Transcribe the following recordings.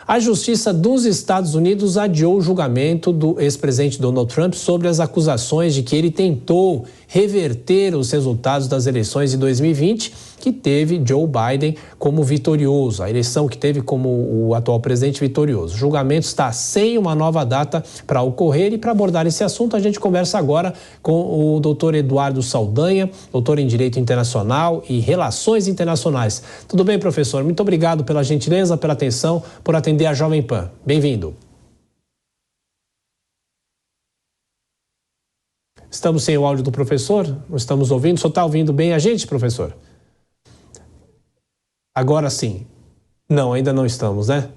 A Justiça dos Estados Unidos adiou o julgamento do ex-presidente Donald Trump sobre as acusações de que ele tentou reverter os resultados das eleições de 2020, que teve Joe Biden como vitorioso, a eleição que teve como o atual presidente vitorioso. O julgamento está sem uma nova data para ocorrer, e para abordar esse assunto a gente conversa agora com o doutor Eduardo Saldanha, doutor em Direito Internacional e Relações Internacionais. Tudo bem, professor? Muito obrigado pela gentileza, pela atenção, por atender a Jovem Pan. Bem-vindo. Estamos sem o áudio do professor? Não estamos ouvindo? Só está ouvindo bem a gente, professor? Agora sim. Não, ainda não estamos, né?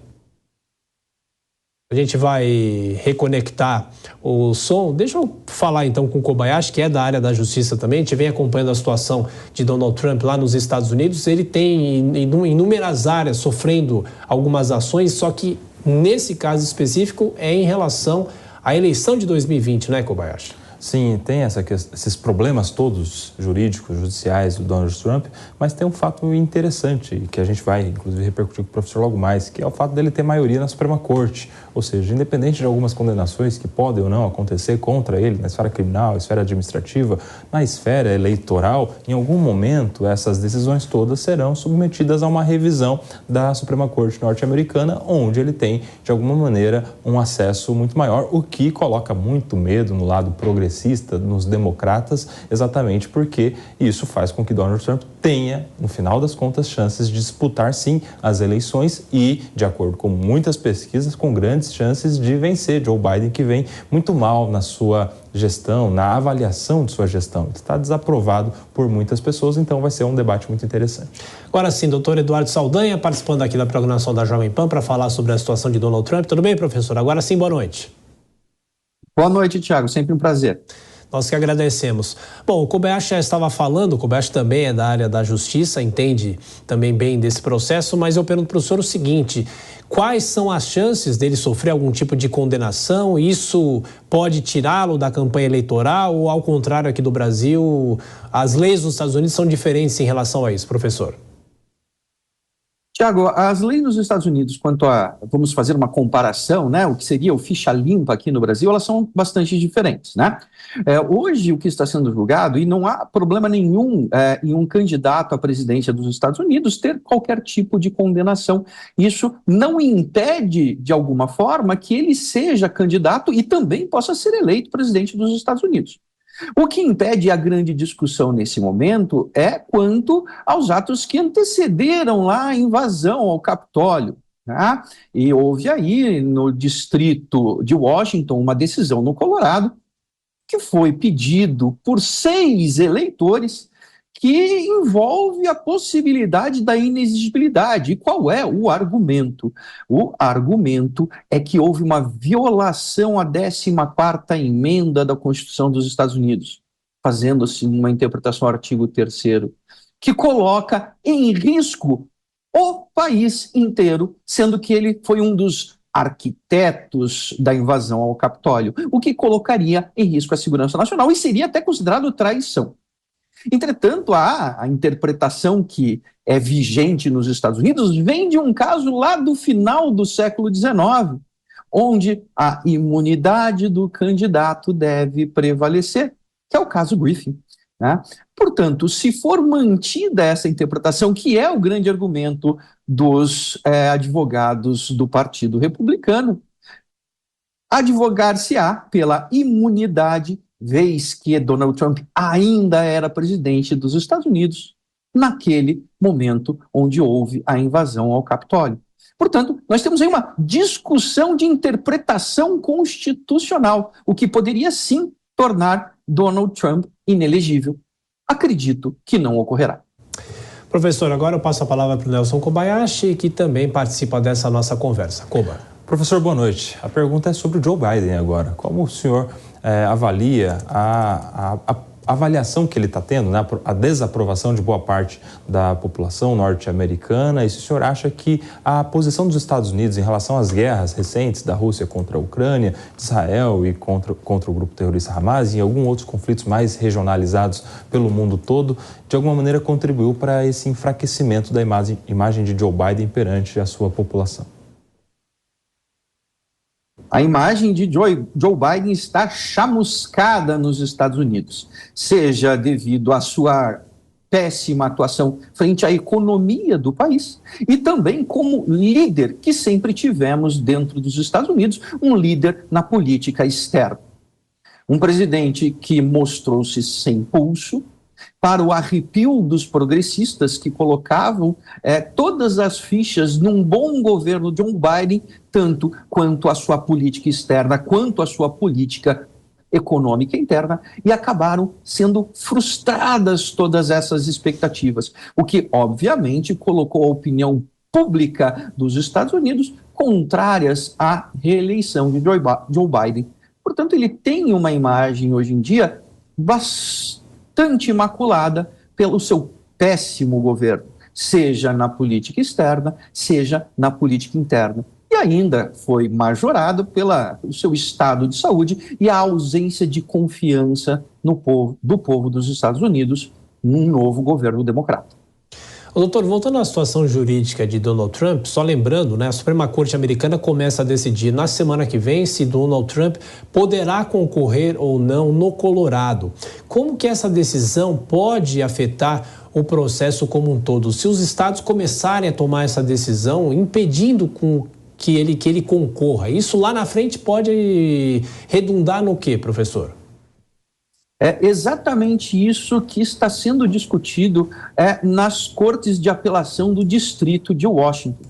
A gente vai reconectar o som. Deixa eu falar então com o Kobayashi, que é da área da justiça também. A gente vem acompanhando a situação de Donald Trump lá nos Estados Unidos. Ele tem inúmeras áreas sofrendo algumas ações, só que nesse caso específico é em relação à eleição de 2020, não é, Kobayashi? Sim, tem esses problemas todos jurídicos, judiciais do Donald Trump, mas tem um fato interessante que a gente vai, inclusive, repercutir com o professor logo mais, que é o fato dele ter maioria na Suprema Corte. Ou seja, independente de algumas condenações que podem ou não acontecer contra ele na esfera criminal, esfera administrativa, na esfera eleitoral, em algum momento essas decisões todas serão submetidas a uma revisão da Suprema Corte norte-americana, onde ele tem, de alguma maneira, um acesso muito maior, o que coloca muito medo no lado progressista, nos democratas, exatamente porque isso faz com que Donald Trump tenha, no final das contas, chances de disputar, sim, as eleições e, de acordo com muitas pesquisas, com grandes chances de vencer Joe Biden, que vem muito mal na sua gestão, na avaliação de sua gestão. Está desaprovado por muitas pessoas, então vai ser um debate muito interessante. Agora sim, doutor Eduardo Saldanha, participando aqui da programação da Jovem Pan para falar sobre a situação de Donald Trump. Tudo bem, professor? Agora sim, boa noite. Boa noite, Thiago. Sempre um prazer. Nós que agradecemos. Bom, o Kobayashi já estava falando, o Kobayashi também é da área da justiça, entende também bem desse processo, mas eu pergunto para o senhor o seguinte: quais são as chances dele sofrer algum tipo de condenação? Isso pode tirá-lo da campanha eleitoral ou, ao contrário, aqui do Brasil, as leis dos Estados Unidos são diferentes em relação a isso, professor? Tiago, as leis nos Estados Unidos, quanto a, vamos fazer uma comparação, né, o que seria o ficha limpa aqui no Brasil, elas são bastante diferentes, né? Hoje, o que está sendo julgado, e não há problema nenhum em um candidato à presidência dos Estados Unidos ter qualquer tipo de condenação. Isso não impede, de alguma forma, que ele seja candidato e também possa ser eleito presidente dos Estados Unidos. O que impede a grande discussão nesse momento é quanto aos atos que antecederam lá a invasão ao Capitólio, né? E houve aí no distrito de Washington uma decisão no Colorado que foi pedido por 6 eleitores que envolve a possibilidade da inexigibilidade. E qual é o argumento? O argumento é que houve uma violação à 14ª emenda da Constituição dos Estados Unidos, fazendo-se uma interpretação ao artigo 3º, que coloca em risco o país inteiro, sendo que ele foi um dos arquitetos da invasão ao Capitólio, o que colocaria em risco a segurança nacional e seria até considerado traição. Entretanto, a interpretação que é vigente nos Estados Unidos vem de um caso lá do final do século XIX, onde a imunidade do candidato deve prevalecer, que é o caso Griffin, né? Portanto, se for mantida essa interpretação, que é o grande argumento dos advogados do Partido Republicano, advogar-se-á pela imunidade, vez que Donald Trump ainda era presidente dos Estados Unidos, naquele momento onde houve a invasão ao Capitólio. Portanto, nós temos aí uma discussão de interpretação constitucional, o que poderia sim tornar Donald Trump inelegível. Acredito que não ocorrerá. Professor, agora eu passo a palavra para o Nelson Kobayashi, que também participa dessa nossa conversa. Koba. Professor, boa noite. A pergunta é sobre o Joe Biden agora. Como o senhor avalia a avaliação que ele está tendo, né, a desaprovação de boa parte da população norte-americana, e se o senhor acha que a posição dos Estados Unidos em relação às guerras recentes da Rússia contra a Ucrânia, de Israel e contra o grupo terrorista Hamas e em alguns outros conflitos mais regionalizados pelo mundo todo, de alguma maneira contribuiu para esse enfraquecimento da imagem de Joe Biden perante a sua população? A imagem de Joe Biden está chamuscada nos Estados Unidos, seja devido à sua péssima atuação frente à economia do país e também como líder que sempre tivemos dentro dos Estados Unidos, um líder na política externa. Um presidente que mostrou-se sem pulso, para o arrepio dos progressistas que colocavam todas as fichas num bom governo de Joe Biden, tanto quanto a sua política externa, quanto a sua política econômica interna, e acabaram sendo frustradas todas essas expectativas, o que, obviamente, colocou a opinião pública dos Estados Unidos contrárias à reeleição de Joe Biden. Portanto, ele tem uma imagem, hoje em dia, bastante imaculada pelo seu péssimo governo, seja na política externa, seja na política interna. E ainda foi majorado pelo seu estado de saúde e a ausência de confiança do povo dos Estados Unidos num novo governo democrata. Doutor, voltando à situação jurídica de Donald Trump, só lembrando, a Suprema Corte americana começa a decidir na semana que vem se Donald Trump poderá concorrer ou não no Colorado. Como que essa decisão pode afetar o processo como um todo? Se os estados começarem a tomar essa decisão, impedindo que ele concorra, isso lá na frente pode redundar no quê, professor? É exatamente isso que está sendo discutido nas cortes de apelação do Distrito de Washington.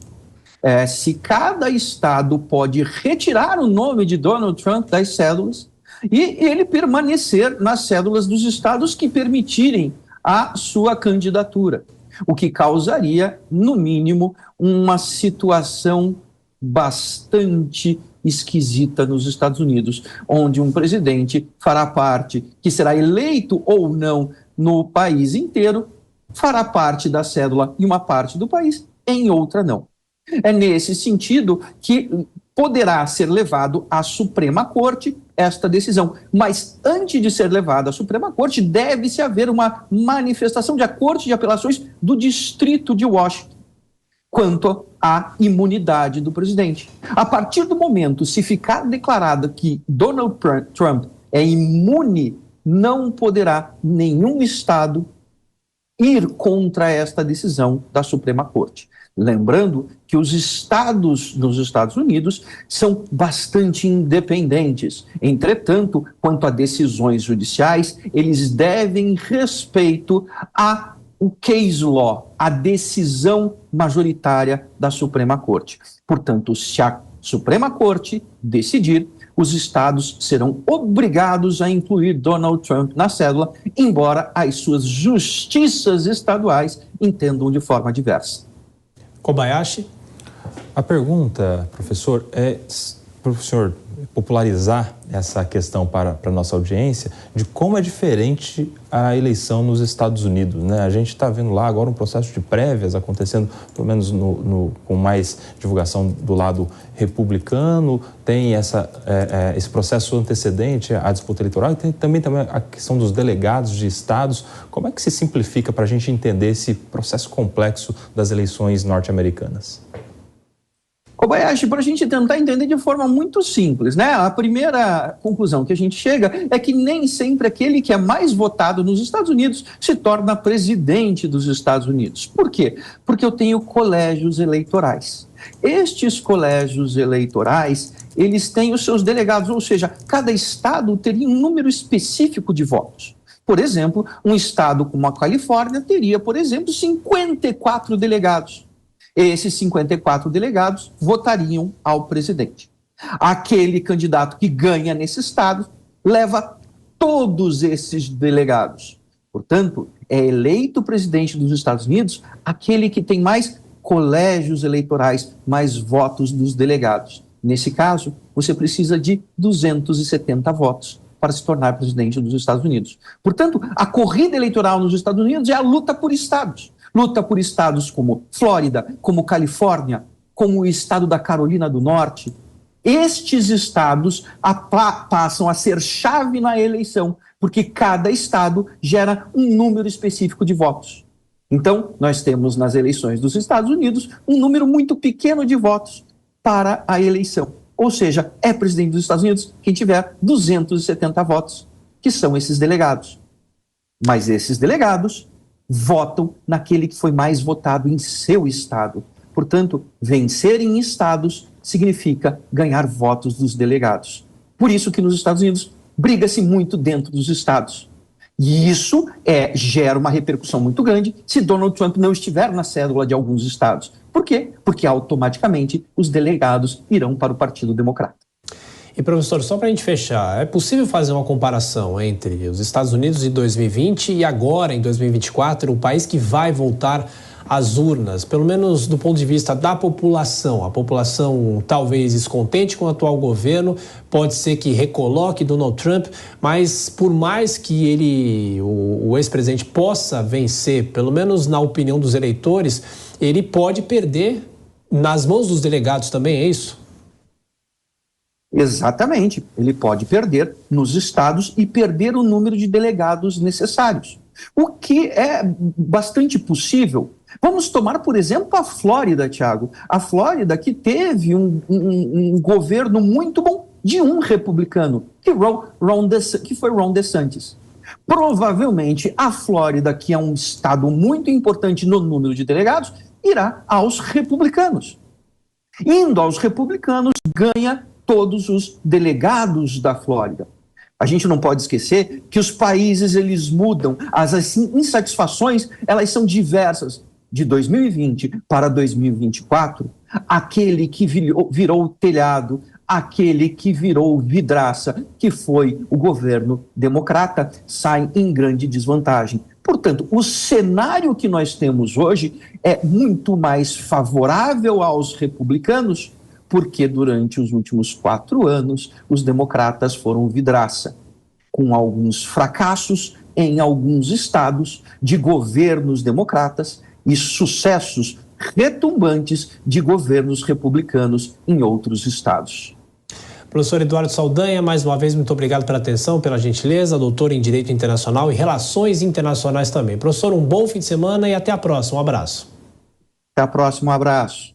Se cada estado pode retirar o nome de Donald Trump das cédulas e ele permanecer nas cédulas dos estados que permitirem a sua candidatura, o que causaria, no mínimo, uma situação bastante esquisita nos Estados Unidos, onde um presidente fará parte, que será eleito ou não no país inteiro, fará parte da cédula em uma parte do país, em outra não. É nesse sentido que poderá ser levado à Suprema Corte esta decisão, mas antes de ser levado à Suprema Corte, deve-se haver uma manifestação da Corte de Apelações do Distrito de Washington quanto à imunidade do presidente. A partir do momento, se ficar declarado que Donald Trump é imune, não poderá nenhum estado ir contra esta decisão da Suprema Corte. Lembrando que os estados nos Estados Unidos são bastante independentes. Entretanto, quanto a decisões judiciais, eles devem respeito ao case law, a decisão majoritária da Suprema Corte. Portanto, se a Suprema Corte decidir, os estados serão obrigados a incluir Donald Trump na cédula, embora as suas justiças estaduais entendam de forma diversa. Kobayashi? A pergunta, professor, é para o senhor popularizar essa questão para a nossa audiência de como é diferente a eleição nos Estados Unidos, né? A gente está vendo lá agora um processo de prévias acontecendo, pelo menos com mais divulgação do lado republicano, tem esse processo antecedente à disputa eleitoral e tem também a questão dos delegados de estados. Como é que se simplifica para a gente entender esse processo complexo das eleições norte-americanas? Kobayashi, para a gente tentar entender de forma muito simples, né? A primeira conclusão que a gente chega é que nem sempre aquele que é mais votado nos Estados Unidos se torna presidente dos Estados Unidos. Por quê? Porque eu tenho colégios eleitorais. Estes colégios eleitorais, eles têm os seus delegados, ou seja, cada estado teria um número específico de votos. Por exemplo, um estado como a Califórnia teria, por exemplo, 54 delegados. Esses 54 delegados votariam ao presidente. Aquele candidato que ganha nesse estado leva todos esses delegados. Portanto, é eleito presidente dos Estados Unidos aquele que tem mais colégios eleitorais, mais votos dos delegados. Nesse caso, você precisa de 270 votos para se tornar presidente dos Estados Unidos. Portanto, a corrida eleitoral nos Estados Unidos é a luta por estados. Luta por estados como Flórida, como Califórnia, como o estado da Carolina do Norte. Estes estados passam a ser chave na eleição, porque cada estado gera um número específico de votos. Então, nós temos nas eleições dos Estados Unidos um número muito pequeno de votos para a eleição. Ou seja, é presidente dos Estados Unidos quem tiver 270 votos, que são esses delegados. Mas esses delegados votam naquele que foi mais votado em seu estado. Portanto, vencer em estados significa ganhar votos dos delegados. Por isso que nos Estados Unidos briga-se muito dentro dos estados. E isso gera uma repercussão muito grande se Donald Trump não estiver na cédula de alguns estados. Por quê? Porque automaticamente os delegados irão para o Partido Democrata. E, professor, só para a gente fechar, é possível fazer uma comparação entre os Estados Unidos em 2020 e agora, em 2024, o país que vai voltar às urnas, pelo menos do ponto de vista da população? A população talvez descontente com o atual governo, pode ser que recoloque Donald Trump, mas por mais que o ex-presidente possa vencer, pelo menos na opinião dos eleitores, ele pode perder nas mãos dos delegados também, é isso? Exatamente. Ele pode perder nos estados e perder o número de delegados necessários. O que é bastante possível. Vamos tomar, por exemplo, a Flórida, Thiago. A Flórida que teve um governo muito bom de um republicano, que foi Ron DeSantis. Provavelmente a Flórida, que é um estado muito importante no número de delegados, irá aos republicanos. Indo aos republicanos, ganha todos os delegados da Flórida. A gente não pode esquecer que os países, eles mudam, as insatisfações, elas são diversas. De 2020 para 2024, aquele que virou telhado, aquele que virou vidraça, que foi o governo democrata, sai em grande desvantagem. Portanto, o cenário que nós temos hoje é muito mais favorável aos republicanos, porque durante os últimos 4 anos, os democratas foram vidraça, com alguns fracassos em alguns estados de governos democratas e sucessos retumbantes de governos republicanos em outros estados. Professor Eduardo Saldanha, mais uma vez, muito obrigado pela atenção, pela gentileza, doutor em Direito Internacional e Relações Internacionais também. Professor, um bom fim de semana e até a próxima. Um abraço. Até a próxima, um abraço.